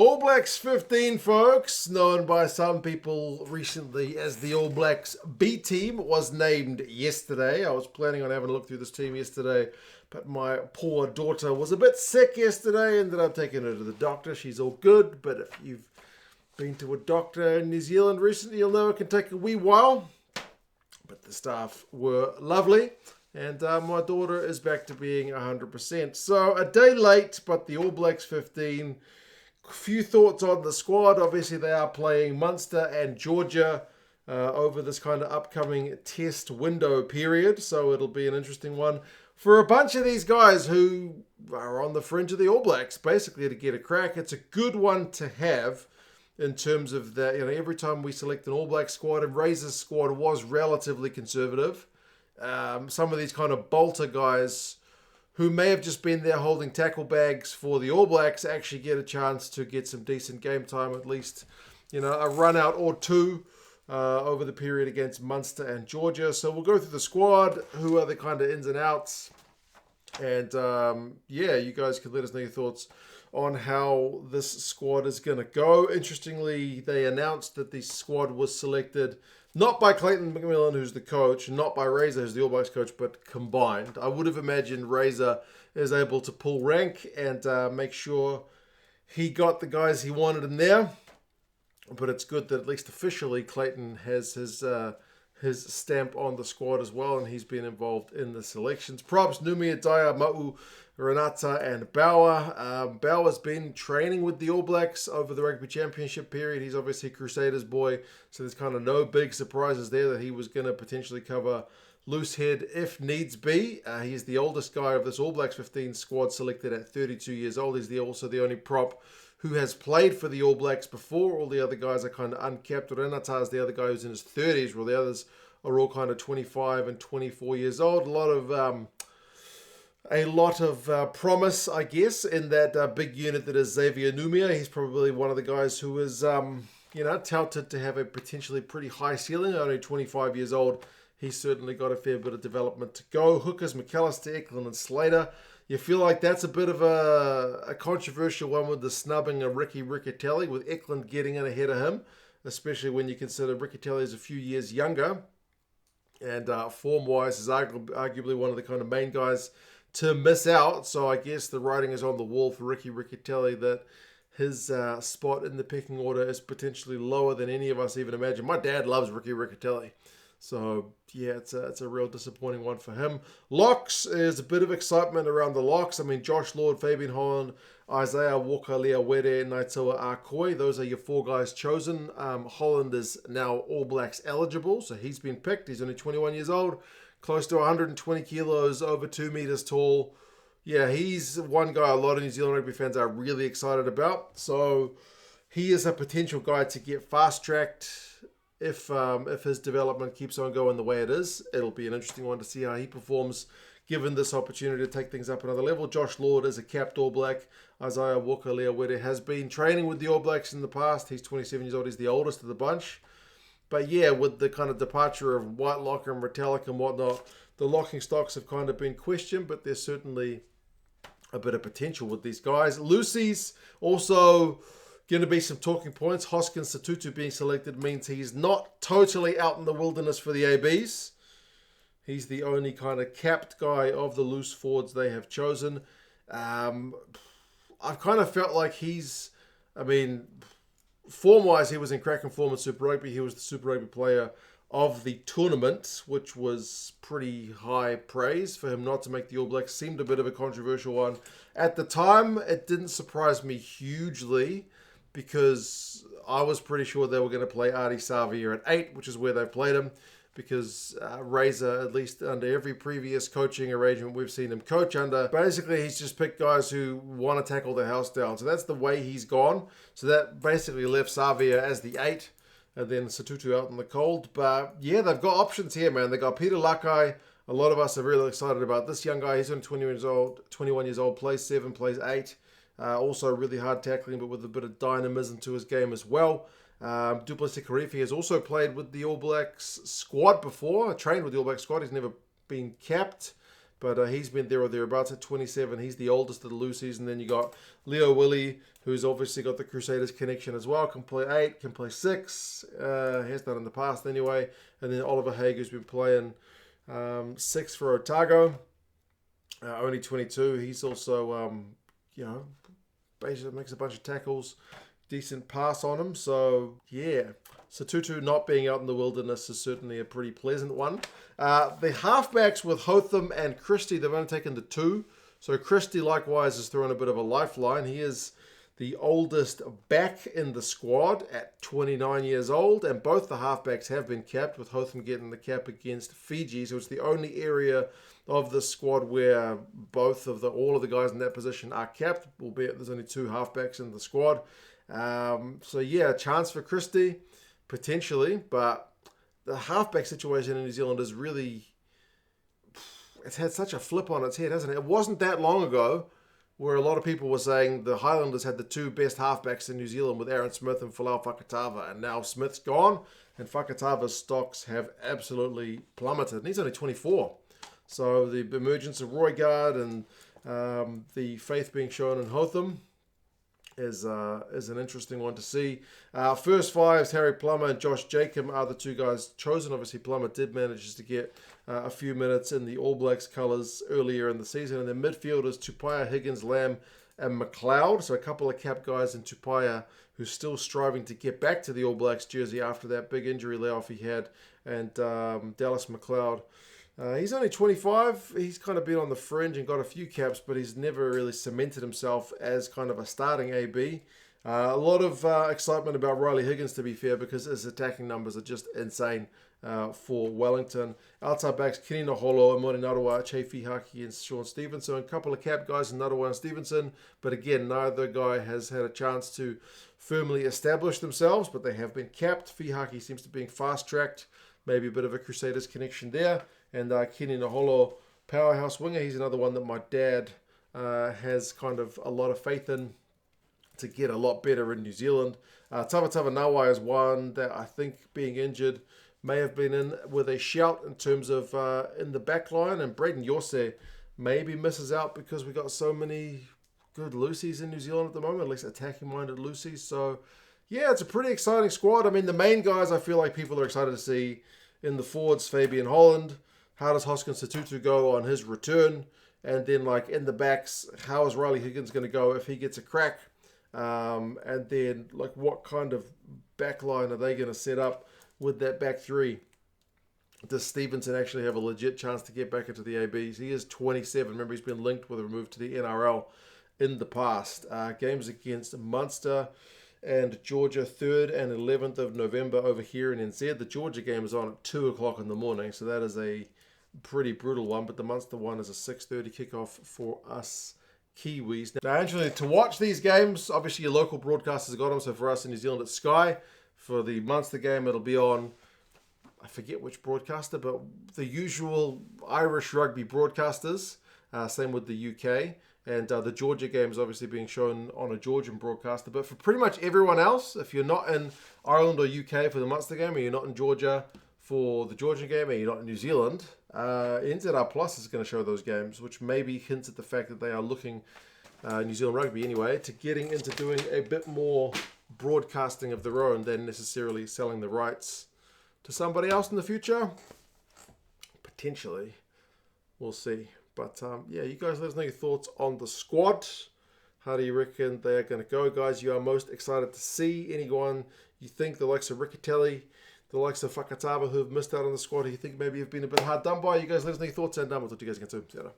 All Blacks 15, folks, known by some people recently as the All Blacks B team, was named yesterday. I was planning on having a look through this team yesterday, but my poor daughter was a bit sick yesterday, ended up taking her to the doctor. She's all good, but if you've been to a doctor in New Zealand recently, you'll know it can take a wee while. But the staff were lovely, and my daughter is back to being 100%. So a day late, but the All Blacks 15... Few thoughts on the squad. Obviously, they are playing Munster and Georgia over this kind of upcoming test window period. So it'll be an interesting one for a bunch of these guys who are on the fringe of the All Blacks, basically to get a crack. It's a good one to have in terms of that. You know, every time we select an All Black squad, and Razor's squad was relatively conservative. Some of these kind of bolter guys who may have just been there holding tackle bags for the All Blacks actually get a chance to get some decent game time, at least, you know, a run out or two over the period against Munster and Georgia. So we'll go through the squad, who are the kind of ins and outs, and yeah, you guys can let us know your thoughts on how this squad is going to go. Interestingly, they announced that the squad was selected not by Clayton McMillan, who's the coach, not by Razor, who's the All Blacks coach, but combined. I would have imagined Razor is able to pull rank and make sure he got the guys he wanted in there. But it's good that at least officially Clayton has his stamp on the squad as well, and he's been involved in the selections. Props, Numi, Adaya, Ma'u, Renata, and Bauer. Bauer's been training with the All Blacks over the Rugby Championship period. He's obviously Crusaders boy, so there's kind of no big surprises there that he was going to potentially cover loose head if needs be. He's the oldest guy of this All Blacks 15 squad, selected at 32 years old. He's also the only prop who has played for the All Blacks before. All the other guys are kind of uncapped. Renata is the other guy who's in his 30s, while the others are all kind of 25 and 24 years old. A lot of promise, I guess, in that big unit that is Xavier Numia. He's probably one of the guys who is, touted to have a potentially pretty high ceiling. Only 25 years old. He's certainly got a fair bit of development to go. Hookers, McAllister, Eklund, and Slater. You feel like that's a bit of a controversial one with the snubbing of Ricky Riccatelli, with Eklund getting in ahead of him, especially when you consider Riccatelli is a few years younger. And form-wise is arguably one of the kind of main guys to miss out. So I guess the writing is on the wall for Ricky Riccatelli that his spot in the pecking order is potentially lower than any of us even imagine. My dad loves Ricky Riccatelli. So, yeah, it's a real disappointing one for him. Locks, is a bit of excitement around the locks. I mean, Josh Lord, Fabian Holland, Isaiah Walker, Lea Were, Naitoa Akoi. Those are your four guys chosen. Holland is now All Blacks eligible, so he's been picked. He's only 21 years old, close to 120 kilos, over 2 meters tall. Yeah, he's one guy a lot of New Zealand rugby fans are really excited about. So he is a potential guy to get fast-tracked. If his development keeps on going the way it is, it'll be an interesting one to see how he performs given this opportunity to take things up another level. Josh Lord is a capped All Black. Isaiah Walker Leawede has been training with the All Blacks in the past. He's 27 years old. He's the oldest of the bunch. But yeah, with the kind of departure of Whitelocker and Retallick and whatnot, the locking stocks have kind of been questioned, but there's certainly a bit of potential with these guys. Lucy's also going to be some talking points. Hoskins Sotutu being selected means he's not totally out in the wilderness for the ABs. He's the only kind of capped guy of the loose forwards they have chosen. I've kind of felt like form-wise, he was in cracking form in Super Rugby. He was the Super Rugby player of the tournament, which was pretty high praise. For him not to make the All Blacks seemed a bit of a controversial one. At the time, it didn't surprise me hugely, because I was pretty sure they were going to play Artie Savia at 8, which is where they played him, because Razor, at least under every previous coaching arrangement we've seen him coach under, basically he's just picked guys who want to tackle the house down. So that's the way he's gone. So that basically left Savia as the 8, and then Sotutu out in the cold. But yeah, they've got options here, man. They got Peter Lakai. A lot of us are really excited about this young guy. He's only 21 years old, plays 7, plays 8. Also really hard tackling, but with a bit of dynamism to his game as well. Duplessis Karifi has also played with the All Blacks squad before, trained with the All Blacks squad. He's never been capped, but he's been there or thereabouts at 27. He's the oldest of the Lucies. And then you got Leo Willie, who's obviously got the Crusaders connection as well. Can play 8, can play 6. Has done in the past anyway. And then Oliver Haig, who's been playing 6 for Otago. Only 22. He's also, basically makes a bunch of tackles. Decent pass on him. So, yeah. Sotutu not being out in the wilderness is certainly a pretty pleasant one. The halfbacks with Hotham and Christie, they've only taken the 2. So Christie likewise is throwing a bit of a lifeline. He is the oldest back in the squad at 29 years old. And both the halfbacks have been capped, with Hotham getting the cap against Fiji. So it's the only area of the squad where all of the guys in that position are capped, albeit there's only 2 halfbacks in the squad. So yeah, a chance for Christie. Potentially, but the halfback situation in New Zealand is really, it's had such a flip on its head, hasn't it? It wasn't that long ago where a lot of people were saying the Highlanders had the 2 best halfbacks in New Zealand with Aaron Smith and Folau Fakatava, and now Smith's gone and Fakatava's stocks have absolutely plummeted. And he's only 24. So the emergence of Roygaard and the faith being shown in Hotham is an interesting one to see. First 5s, Harry Plummer and Josh Jacob are the 2 guys chosen. Obviously, Plummer did manage to get a few minutes in the All Blacks colours earlier in the season. And then midfielders, Tupaia, Higgins, Lamb and McLeod. So a couple of cap guys in Tupaia who's still striving to get back to the All Blacks jersey after that big injury layoff he had. And Dallas McLeod. He's only 25. He's kind of been on the fringe and got a few caps, but he's never really cemented himself as kind of a starting AB. A lot of excitement about Riley Higgins, to be fair, because his attacking numbers are just insane for Wellington. Outside backs, Kenny Naholo, Amori Narawa, Che Fihaki and Shaun Stevenson. A couple of cap guys in Narawa and Stevenson, but again, neither guy has had a chance to firmly establish themselves, but they have been capped. Fihaki seems to be fast-tracked. Maybe a bit of a Crusaders connection there. And Kenny Naholo, powerhouse winger. He's another one that my dad has kind of a lot of faith in to get a lot better in New Zealand. Tavatava Nawai is one that I think, being injured, may have been in with a shout in terms of in the back line. And Braden Yose maybe misses out because we got so many good Lucies in New Zealand at the moment, at least attacking-minded Lucies. So, yeah, it's a pretty exciting squad. I mean, the main guys I feel like people are excited to see in the forwards, Fabian Holland. How does Hoskins Sotutu go on his return? And then, like, in the backs, how is Riley Higgins going to go if he gets a crack? And then, like, what kind of backline are they going to set up with that back 3? Does Stevenson actually have a legit chance to get back into the ABs? He is 27. Remember, he's been linked with a move to the NRL in the past. Games against Munster and Georgia, 3rd and 11th of November over here in NZ. The Georgia game is on at 2 o'clock in the morning, so that is a pretty brutal one, but the Munster one is a 6:30 kickoff for us Kiwis. Now, actually, to watch these games, obviously your local broadcasters got them, so for us in New Zealand, it's Sky. For the Munster game, it'll be on, I forget which broadcaster, but the usual Irish rugby broadcasters, same with the UK. And the Georgia game is obviously being shown on a Georgian broadcaster. But for pretty much everyone else, if you're not in Ireland or UK for the Munster game, or you're not in Georgia for the Georgian game, or you're not in New Zealand, NZR Plus is going to show those games, which maybe hints at the fact that they are looking, New Zealand Rugby anyway, to getting into doing a bit more broadcasting of their own than necessarily selling the rights to somebody else in the future. Potentially. We'll see. But yeah, you guys let us know your thoughts on the squad. How do you reckon they are going to go, guys? You are most excited to see anyone you think, the likes of Riccatelli, the likes of Fakatava, who have missed out on the squad, who you think maybe have been a bit hard done by. You guys let us know your thoughts, and we'll talk to you guys again soon. See you later.